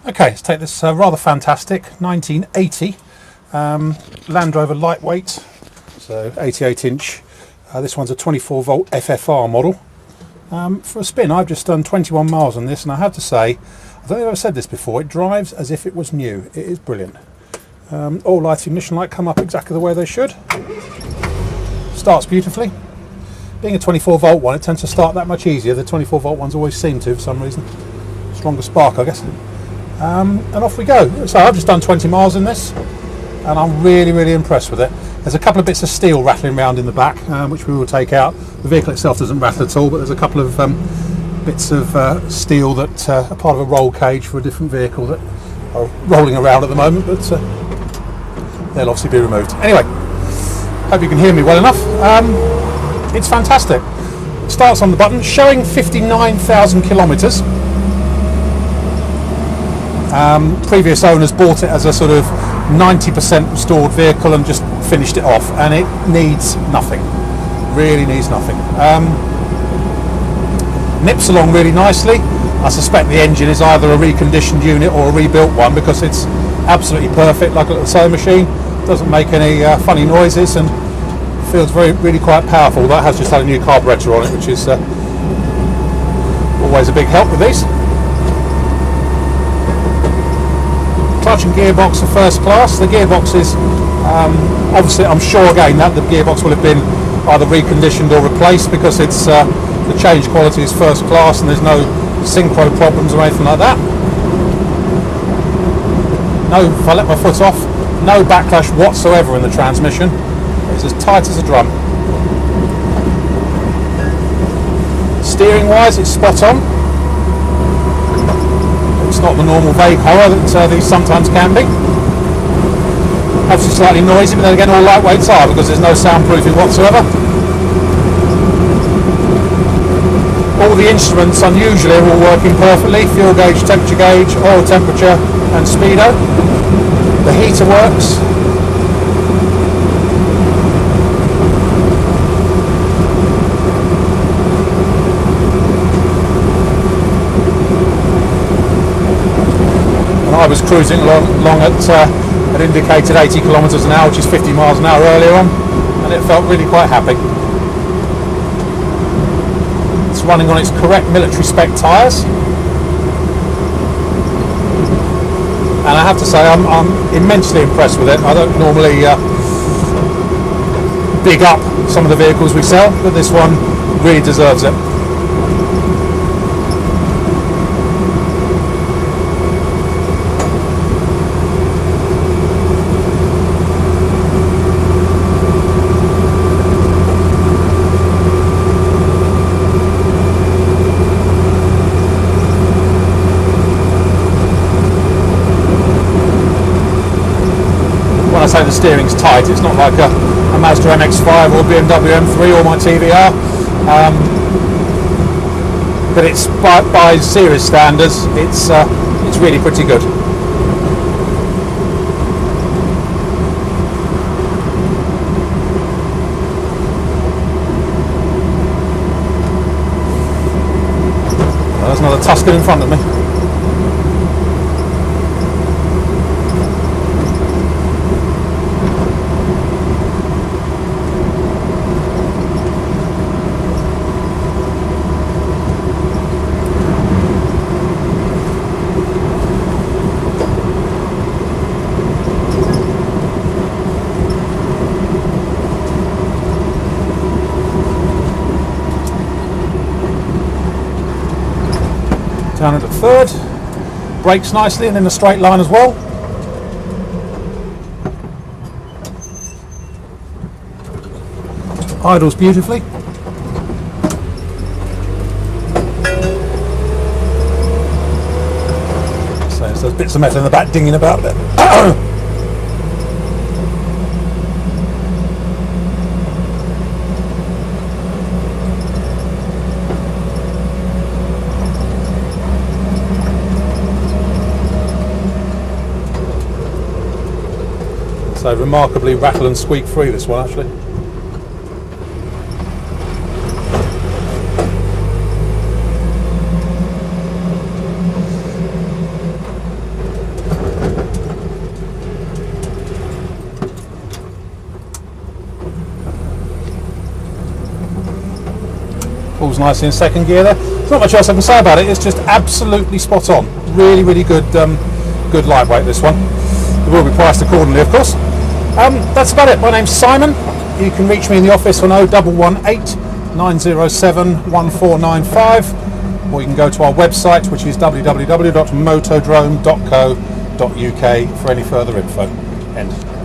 Okay, let's take this rather fantastic 1980 Land Rover lightweight, so 88-inch. This one's a 24-volt FFR model. For a spin, I've just done 21 miles on this, and I have to say, I don't think I've ever said this before, it drives as if it was new. It is brilliant. All lights, ignition light come up exactly the way they should. Starts beautifully. Being a 24-volt one, it tends to start that much easier. The 24-volt ones always seem to, for some reason. Stronger spark, I guess. And off we go. So I've just done 20 miles in this, and I'm really impressed with it. There's a couple of bits of steel rattling around in the back, which we will take out. The vehicle itself doesn't rattle at all, but there's a couple of bits of steel that are part of a roll cage for a different vehicle that are rolling around at the moment, but they'll obviously be removed. Anyway, hope you can hear me well enough. It's fantastic. It starts on the button, showing 59,000 kilometres. Previous owners bought it as a sort of 90% restored vehicle and just finished it off, and it needs nothing. Really needs nothing. Nips along really nicely. I suspect the engine is either a reconditioned unit or a rebuilt one, because it's absolutely perfect, like a little sewing machine. Doesn't make any funny noises and feels really quite powerful. That has just had a new carburetor on it, which is always a big help with these. Clutch and gearbox are first class. The gearbox is obviously, I'm sure again that the gearbox will have been either reconditioned or replaced, because it's the change quality is first class and there's no synchro problems or anything like that. No, if I let my foot off, no backlash whatsoever in the transmission. It's as tight as a drum. Steering wise, it's spot on. It's not the normal vague horror that these sometimes can be. Obviously slightly noisy, but then again all lightweights are, because there's no soundproofing whatsoever. All the instruments unusually are all working perfectly. Fuel gauge, temperature gauge, oil temperature and speedo. The heater works. I was cruising along at indicated 80 kilometres an hour, which is 50 miles an hour earlier on, and it felt really quite happy. It's running on its correct military spec tyres, and I have to say I'm immensely impressed with it. I don't normally big up some of the vehicles we sell, but this one really deserves it. When I say the steering's tight, it's not like a Mazda MX-5 or BMW M3 or my TVR, but it's by series standards, it's really pretty good. Well, there's another Tuscan in front of me. Down into third, brakes nicely and in a straight line as well. Idles beautifully. So there's bits of metal in the back dinging about a bit. So remarkably rattle and squeak free, this one actually. pulls nicely in second gear there. There's not much else I can say about it. It's just absolutely spot on. Really, really good, good lightweight, this one. It will be priced accordingly, of course. That's about it. My name's Simon. You can reach me in the office on 0118 907 1495, or you can go to our website, which is www.motodrome.co.uk for any further info. End.